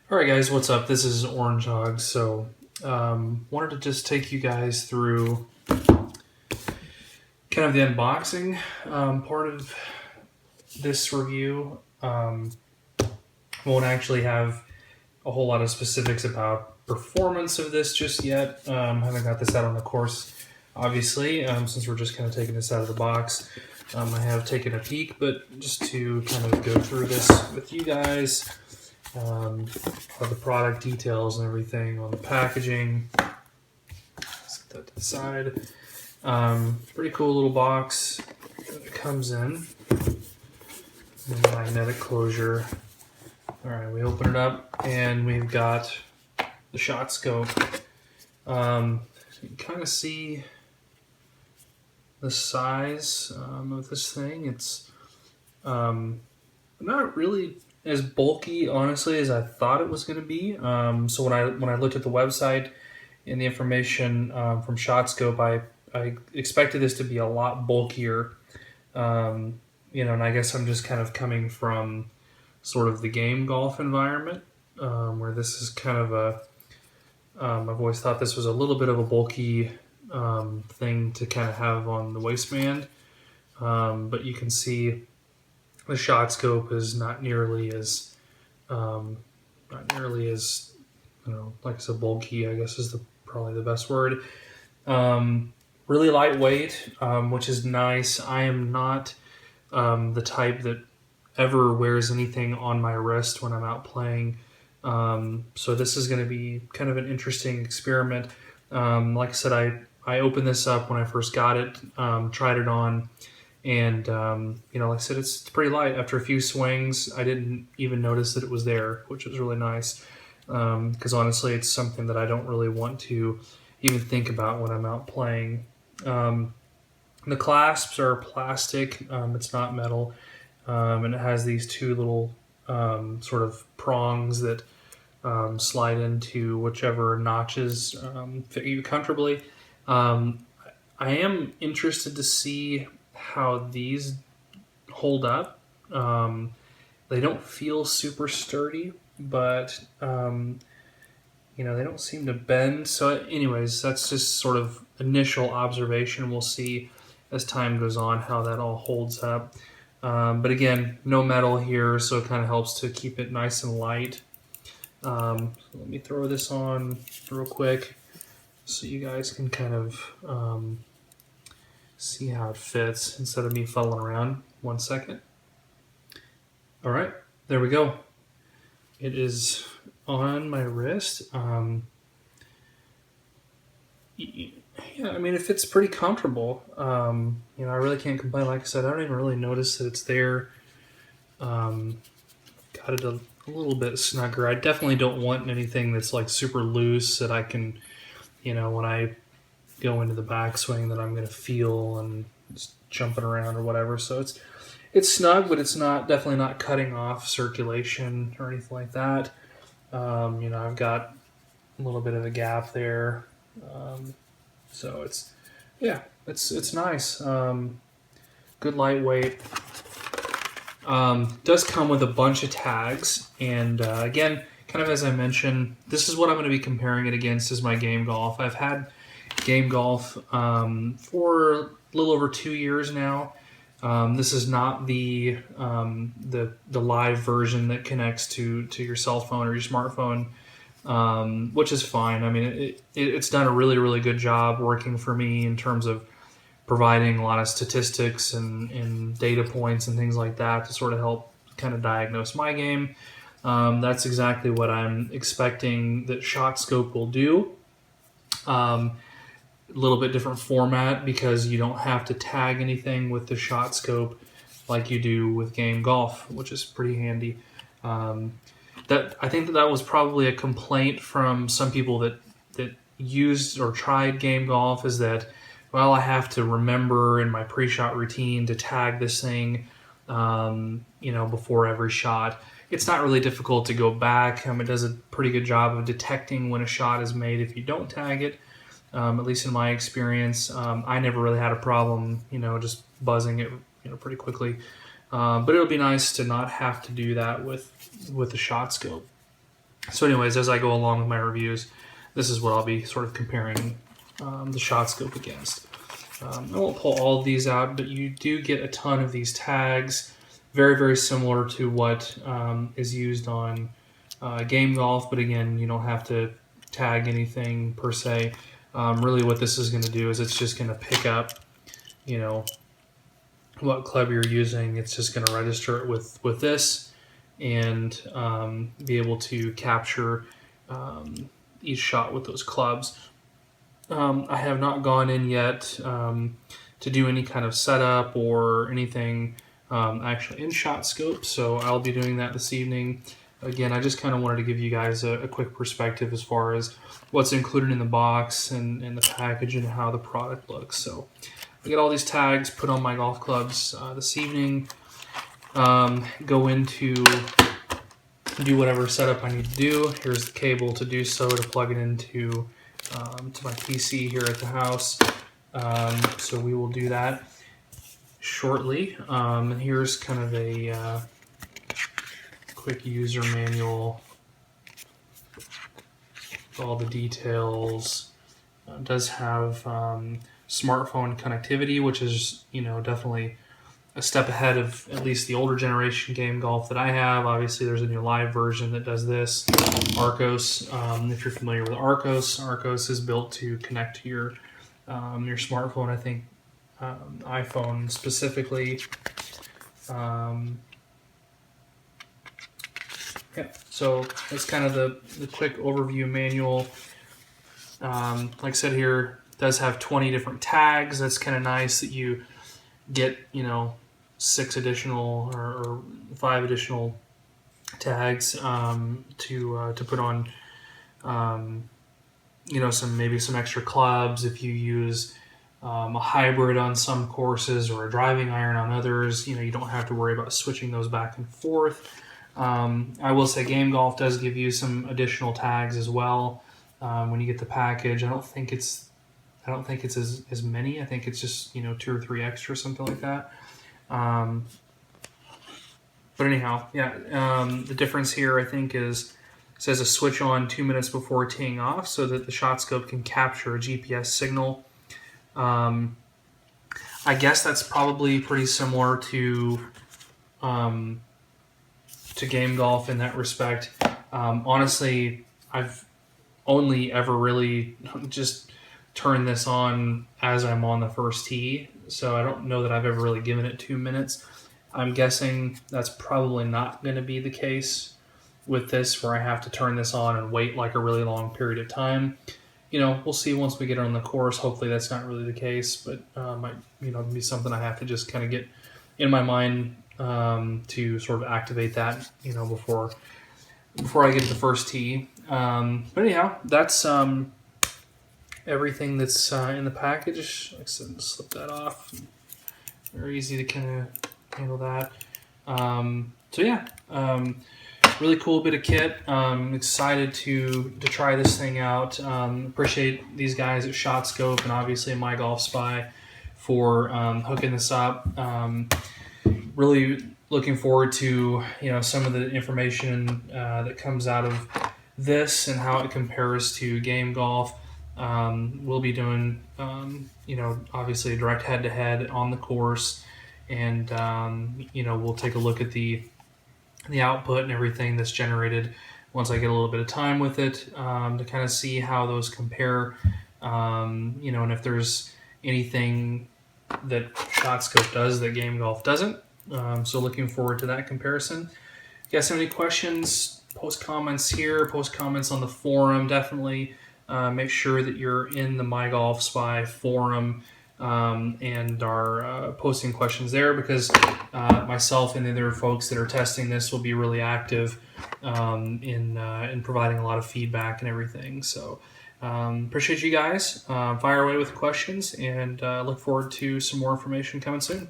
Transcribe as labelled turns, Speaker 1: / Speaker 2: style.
Speaker 1: All right, guys, what's up? This is Orange Hog. Wanted to just take you guys through kind of the unboxing part of this review. Won't actually have a whole lot of specifics about performance of this just yet. Haven't got this out on the course, obviously, since we're just kind of taking this out of the box. I have taken a peek, but just to kind of go through this with you guys. Of the product details and everything on the packaging. Set that to the side. Pretty cool little box that it comes in. And the magnetic closure. Alright, we open it up and we've got the shot scope. You can kind of see the size of this thing. It's not really as bulky, honestly, as I thought it was going to be. So when I looked at the website and the information from ShotScope, I expected this to be a lot bulkier. And I guess I'm just kind of coming from sort of the game golf environment, where this is kind of I've always thought this was a little bit of a bulky thing to kind of have on the waistband. But you can see the shot scope is not nearly as like I said, bulky, I guess is probably the best word. Really lightweight, which is nice. I am not the type that ever wears anything on my wrist when I'm out playing. So this is going to be kind of an interesting experiment. Like I said, I opened this up when I first got it, tried it on. And, like I said, it's pretty light. After a few swings, I didn't even notice that it was there, which was really nice. Because honestly, it's something that I don't really want to even think about when I'm out playing. The clasps are plastic. It's not metal. And it has these two little sort of prongs that slide into whichever notches fit you comfortably. I am interested to see how these hold up. They don't feel super sturdy, but they don't seem to bend. So anyways, that's just sort of initial observation. We'll see as time goes on how that all holds up. But again, no metal here, so it kind of helps to keep it nice and light. So let me throw this on real quick so you guys can kind of see how it fits instead of me fuddling around. 1 second. All right, there we go. It is on my wrist. Yeah, I mean, it fits pretty comfortable. I really can't complain. Like I said, I don't even really notice that it's there. Got it a little bit snugger. I definitely don't want anything that's like super loose that I can, when I go into the backswing that I'm going to feel and just jumping around or whatever. So it's snug, but it's definitely not cutting off circulation or anything like that. I've got a little bit of a gap there. So it's nice. Good lightweight. Does come with a bunch of tags, and again, kind of as I mentioned, this is what I'm going to be comparing it against is my game golf. I've had game golf for a little over 2 years now. This is not the live version that connects to your cell phone or your smartphone, which is fine. I mean, it's done a really, really good job working for me in terms of providing a lot of statistics and data points and things like that to sort of help kind of diagnose my game. That's exactly what I'm expecting that ShotScope will do. A little bit different format because you don't have to tag anything with the ShotScope like you do with game golf, which is pretty handy. I think that was probably a complaint from some people that used or tried game golf, is that, well, I have to remember in my pre-shot routine to tag this thing, before every shot. It's not really difficult to go back. It does a pretty good job of detecting when a shot is made if you don't tag it. At least in my experience, I never really had a problem, just buzzing it, pretty quickly. But it'll be nice to not have to do that with the shot scope. So anyways, as I go along with my reviews, this is what I'll be sort of comparing the shot scope against. I won't pull all of these out, but you do get a ton of these tags, very, very similar to what is used on game golf, but again, you don't have to tag anything per se. Really what this is going to do is it's just going to pick up, you know, what club you're using. It's just going to register it with this and be able to capture each shot with those clubs. I have not gone in yet to do any kind of setup or anything actually in shot scope, so I'll be doing that this evening. Again, I just kind of wanted to give you guys a quick perspective as far as what's included in the box and the package and how the product looks. So I get all these tags put on my golf clubs this evening, go into do whatever setup I need to do. Here's the cable to do so, to plug it into to my PC here at the house. So we will do that shortly. And here's kind of a quick user manual with all the details. It does have smartphone connectivity, which is, you know, definitely a step ahead of at least the older generation game golf that I have. Obviously, there's a new live version that does this. Arcos, if you're familiar with Arcos, Arcos is built to connect to your smartphone. I think iPhone specifically. Yeah, so that's kind of the quick overview manual. Like I said here, it does have 20 different tags. That's kind of nice that you get, you know, 6 additional or 5 additional tags to put on, you know, maybe some extra clubs if you use a hybrid on some courses or a driving iron on others. You know, you don't have to worry about switching those back and forth. I will say Game Golf does give you some additional tags as well when you get the package. I don't think it's as many. I think it's just, you know, 2 or 3 extra, something like that. But anyhow, yeah, the difference here I think is it says a switch on 2 minutes before teeing off so that the shot scope can capture a GPS signal. I guess that's probably pretty similar to Game Golf in that respect. Honestly, I've only ever really just turned this on as I'm on the first tee, so I don't know that I've ever really given it 2 minutes. I'm guessing that's probably not going to be the case with this, where I have to turn this on and wait like a really long period of time. You know, we'll see once we get on the course. Hopefully that's not really the case, but might, you know, be something I have to just kind of get in my mind to sort of activate that, you know, before I get to the first tee. But anyhow, that's everything that's in the package. Like I said, slip that off. Very easy to kind of handle that. So yeah, really cool bit of kit. Excited to try this thing out. Appreciate these guys at ShotScope and obviously MyGolfSpy for hooking this up. Really looking forward to, you know, some of the information that comes out of this and how it compares to Game Golf. We'll be doing, you know, obviously a direct head-to-head on the course, and you know, we'll take a look at the output and everything that's generated once I get a little bit of time with it, to kind of see how those compare, you know, and if there's anything that ShotScope does that Game Golf doesn't. So looking forward to that comparison. If you guys have any questions, post comments here, post comments on the forum. Definitely make sure that you're in the MyGolfSpy forum and are posting questions there, because myself and the other folks that are testing this will be really active in providing a lot of feedback and everything. So appreciate you guys. Fire away with questions, and look forward to some more information coming soon.